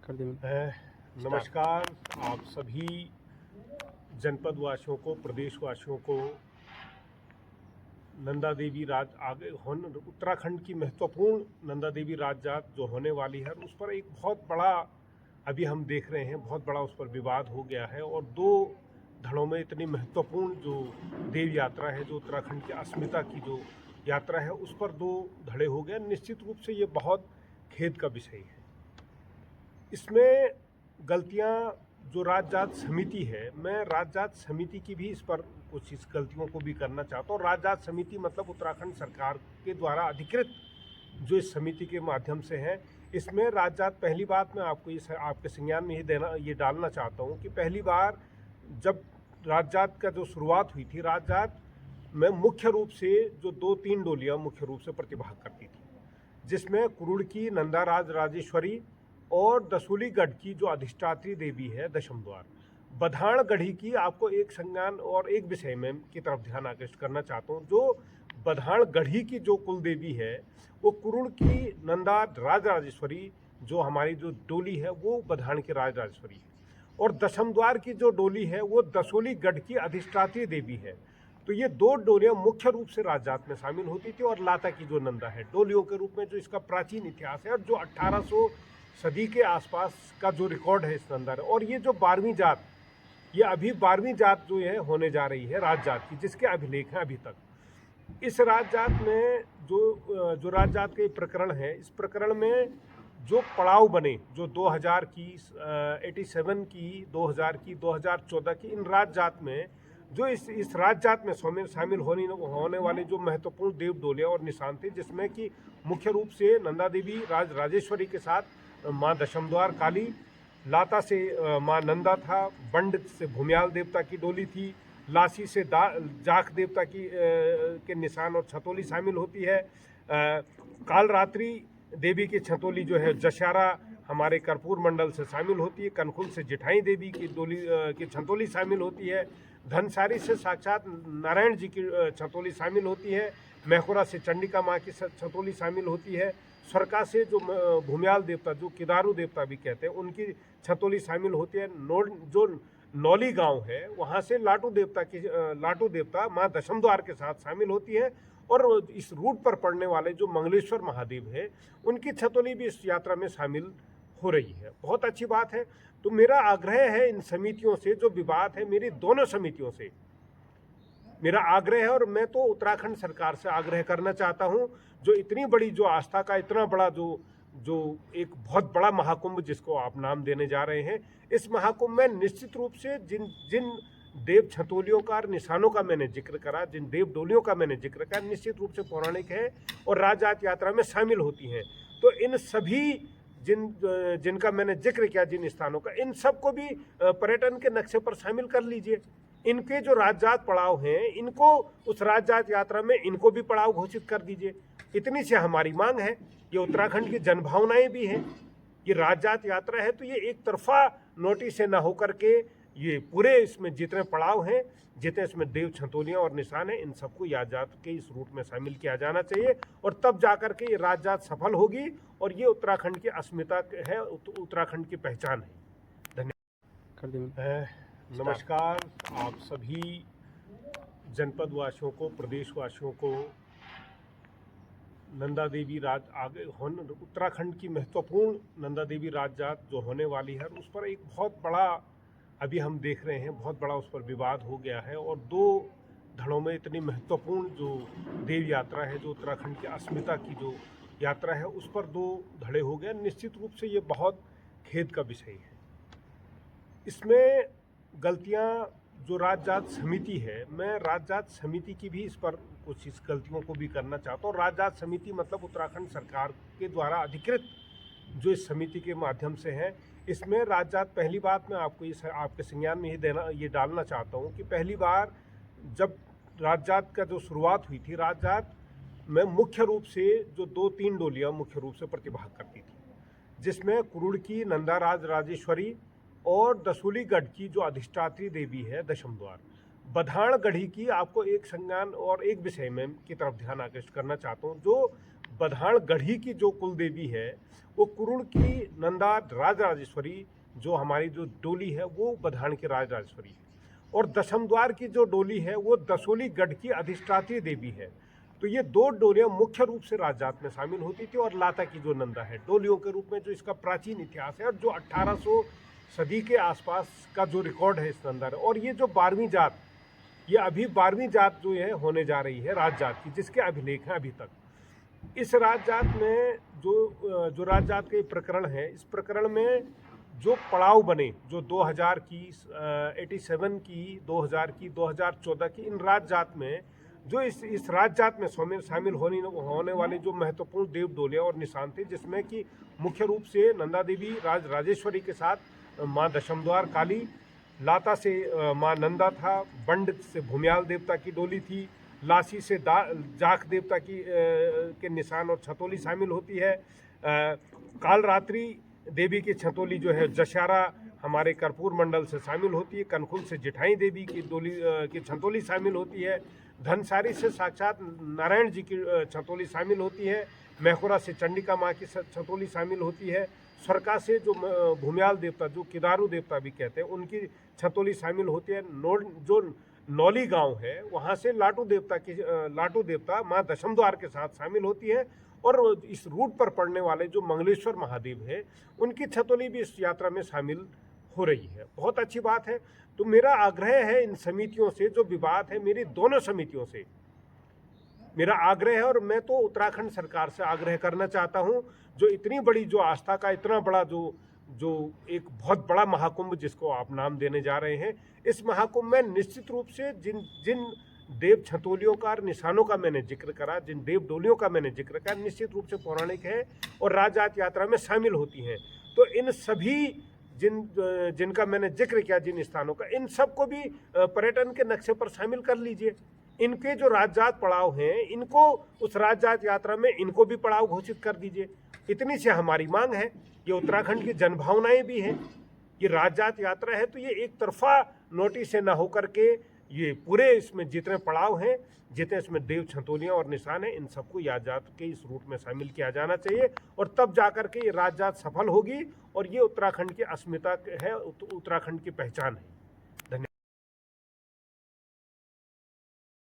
कर दी मैंने। नमस्कार आप सभी जनपद वासियों को, प्रदेश वासियों को नंदा देवी उत्तराखंड की महत्वपूर्ण नंदा देवी राजजात जो होने वाली है उस पर एक बहुत बड़ा अभी हम देख रहे हैं, बहुत बड़ा उस पर विवाद हो गया है। और दो धड़ों में इतनी महत्वपूर्ण जो देव यात्रा है, जो उत्तराखंड की अस्मिता की जो यात्रा है, उस पर दो धड़े हो गए। निश्चित रूप से ये बहुत खेद का विषय है। इसमें गलतियां जो राज्य समिति है, मैं राज्य समिति की भी इस पर कुछ इस गलतियों को भी करना चाहता हूँ। राज्य समिति मतलब उत्तराखंड सरकार के द्वारा अधिकृत जो इस समिति के माध्यम से है, इसमें राज्य पहली बात मैं आपको इस आपके संज्ञान में ये डालना चाहता हूँ कि पहली बार जब राज्य का जो शुरुआत हुई थी, राज्य में मुख्य रूप से जो 2-3 डोलियाँ मुख्य रूप से प्रतिभाग करती थी, जिसमें कुरुड़ की नंदा राज राजेश्वरी और दसूलीगढ़ की जो अधिष्ठात्री देवी है दशम द्वार, बधाणगढ़ी की आपको एक संज्ञान और एक विषय में की तरफ ध्यान आकृष्ट करना चाहता हूँ। जो बधाणगढ़ी की जो कुल देवी है वो कुरुड़ की नंदा राज राजेश्वरी जो हमारी जो डोली है वो बधाण की राज राजेश्वरी है, और दशम द्वार की जो डोली है वो दसूलीगढ़ की अधिष्ठात्री देवी है। तो ये दो डोलियां मुख्य रूप से राजजात में शामिल होती थी, और लाता की जो नंदा है डोलियों के रूप में, जो इसका प्राचीन इतिहास है और जो 1800 सदी के आसपास का जो रिकॉर्ड है इस नंदा। और ये जो 12वीं जात, ये अभी 12वीं जात जो है होने जा रही है राजजात की, जिसके अभिलेख हैं अभी तक। इस राजजात में जो राजजात के प्रकरण है, इस प्रकरण में जो पड़ाव बने, जो 2000 की 87 की 2000 की 2014 की, इन राजजात में जो इस राजजात में शामिल होने वाले जो महत्वपूर्ण देव डोलियाँ और निशान थे, जिसमें कि मुख्य रूप से नंदा देवी राजेश्वरी के साथ माँ दशमद्वार काली, लाता से माँ नंदा था, बंड से भूमियाल देवता की डोली थी, लासी से जाख देवता के निशान और छतोली शामिल होती है। कालरात्रि देवी की छतोली जो है जशारा हमारे कर्पूर मंडल से शामिल होती है। कनखुल से जिठाई देवी की डोली की छतोली शामिल होती है। धनसारी से साक्षात नारायण जी की छतोली शामिल होती है। मैखुरा से चंडिका माँ की छतोली शामिल होती है। स्वर्का से जो भूमियाल देवता, जो केदारू देवता भी कहते हैं, उनकी छतोली शामिल होती है। जो नौली गांव है वहाँ से लाटू देवता माँ दशमद्वार के साथ शामिल होती है। और इस रूट पर पड़ने वाले जो मंगलेश्वर महादेव है, उनकी छतोली भी इस यात्रा में शामिल हो रही है। बहुत अच्छी बात है। तो मेरा आग्रह है इन समितियों से, जो विवाद है मेरी दोनों समितियों से मेरा आग्रह है, और मैं तो उत्तराखंड सरकार से आग्रह करना चाहता हूं, जो इतनी बड़ी जो आस्था का इतना बड़ा जो एक बहुत बड़ा महाकुंभ जिसको आप नाम देने जा रहे हैं, इस महाकुंभ में निश्चित रूप से जिन देव छतोलियों का और निशानों का मैंने जिक्र करा, जिन देव डोलियों का मैंने जिक्र करा, निश्चित रूप से पौराणिक है और राजजात यात्रा में शामिल होती हैं। तो इन सभी जिनका मैंने जिक्र किया, जिन स्थानों का, इन सबको भी पर्यटन के नक्शे पर शामिल कर लीजिए। इनके जो राजजात पड़ाव हैं, इनको उस राजजात यात्रा में इनको भी पड़ाव घोषित कर दीजिए। इतनी सी हमारी मांग है। ये उत्तराखंड की जनभावनाएं भी हैं। ये राजजात यात्रा है तो ये एक तरफा नोटिस से ना होकर के ये पूरे इसमें जितने पड़ाव हैं, जितने इसमें देव छतोलियाँ और निशान हैं, इन सबको राजजात के इस रूट में शामिल किया जाना चाहिए, और तब जाकर के ये राजजात सफल होगी और ये उत्तराखंड की अस्मिता है, उत्तराखंड की पहचान है। धन्यवाद। कर दी मैंने। नमस्कार आप सभी जनपद वासियों को, प्रदेश वासियों को नंदा देवी उत्तराखंड की महत्वपूर्ण नंदा देवी राजजात जो होने वाली है उस पर एक बहुत बड़ा अभी हम देख रहे हैं, बहुत बड़ा उस पर विवाद हो गया है। और दो धड़ों में इतनी महत्वपूर्ण जो देव यात्रा है, जो उत्तराखंड की अस्मिता की जो यात्रा है, उस पर दो धड़े हो गए। निश्चित रूप से ये बहुत खेद का विषय है। इसमें गलतियां जो राज्य समिति है, मैं राज्य समिति की भी इस पर कुछ इस गलतियों को भी करना चाहता हूँ। राज्य समिति मतलब उत्तराखंड सरकार के द्वारा अधिकृत जो इस समिति के माध्यम से है, इसमें राज्य पहली बात मैं आपको आपके संज्ञान में ये डालना चाहता हूँ कि पहली बार जब राज्य का जो शुरुआत हुई थी, राज्य में मुख्य रूप से जो 2-3 डोलियाँ मुख्य रूप से प्रतिभाग करती थी, जिसमें कुरुड़ की नंदा राज राजेश्वरी और दसूलीगढ़ की जो अधिष्ठात्री देवी है दशम द्वार, बधाणगढ़ी की आपको एक संज्ञान और एक विषय में की तरफ ध्यान आकृष्ट करना चाहता हूँ। जो बधाण गढ़ी की जो कुल देवी है वो कुरुड़ की नंदा राजराजेश्वरी, जो हमारी जो डोली है वो बधाण की राजराजेश्वरी है, और दशम द्वार की जो डोली है वो दसोली गढ़ की अधिष्ठात्री देवी है। तो ये दो डोलियां मुख्य रूप से राजजात में शामिल होती थी, और लाता की जो नंदा है डोलियों के रूप में, जो इसका प्राचीन इतिहास है और जो 1800 सदी के आसपास का जो रिकॉर्ड है इस नंदा है। और ये जो 12वीं जात, ये अभी 12वीं जात जो है होने जा रही है राजजात की, जिसके अभिलेख हैं अभी तक। इस राजजात में जो राजजात के प्रकरण है, इस प्रकरण में जो पड़ाव बने, जो 2000 की 87 की, 2000 की, 2014 की, इन राजजात में जो इस राजजात में शामिल होने वाले जो महत्वपूर्ण देव डोलियाँ और निशान थे, जिसमें कि मुख्य रूप से नंदा देवी राजेश्वरी के साथ माँ दशमद्वार काली, लाता से माँ नंदा था, बंड से भूमियाल देवता की डोली थी, लासी से जाख देवता के निशान और छतोली शामिल होती है। कालरात्रि देवी की छतोली जो है जशारा हमारे कर्पूर मंडल से शामिल होती है। कनखुल से जिठाई देवी की डोली की छतोली शामिल होती है। धनसारी से साक्षात नारायण जी की छतोली शामिल होती है। मैखुरा से चंडिका माँ की छतोली शामिल होती है। सरका से जो भूमियाल देवता, जो किदारू देवता भी कहते हैं, उनकी छतोली शामिल होती है। जो नौली गांव है वहाँ से लाटू देवता माँ दशमद्वार के साथ शामिल होती है। और इस रूट पर पड़ने वाले जो मंगलेश्वर महादेव है, उनकी छतोली भी इस यात्रा में शामिल हो रही है। बहुत अच्छी बात है। तो मेरा आग्रह है इन समितियों से, जो विवाद है मेरी दोनों समितियों से मेरा आग्रह है, और मैं तो उत्तराखंड सरकार से आग्रह करना चाहता हूं, जो इतनी बड़ी जो आस्था का इतना बड़ा जो एक बहुत बड़ा महाकुंभ जिसको आप नाम देने जा रहे हैं, इस महाकुंभ में निश्चित रूप से जिन देव छतोलियों का, निशानों का मैंने जिक्र करा, जिन देव डोलियों का मैंने जिक्र करा, निश्चित रूप से पौराणिक है और राजजात यात्रा में शामिल होती हैं। तो इन सभी जिनका मैंने जिक्र किया, जिन स्थानों का, इन सबको भी पर्यटन के नक्शे पर शामिल कर लीजिए। इनके जो राजजात पड़ाव हैं, इनको उस राजजात यात्रा में इनको भी पड़ाव घोषित कर दीजिए। इतनी सी हमारी मांग है। ये उत्तराखंड की जनभावनाएं भी हैं। ये राजजात यात्रा है तो ये एक तरफा नोटिस से ना होकर के ये पूरे इसमें जितने पड़ाव हैं, जितने इसमें देव छतोलियाँ और निशान हैं, इन सबको राजजात के इस रूट में शामिल किया जाना चाहिए, और तब जाकर के ये राजजात सफल होगी। और ये उत्तराखंड की अस्मिता है, उत्तराखंड की पहचान है।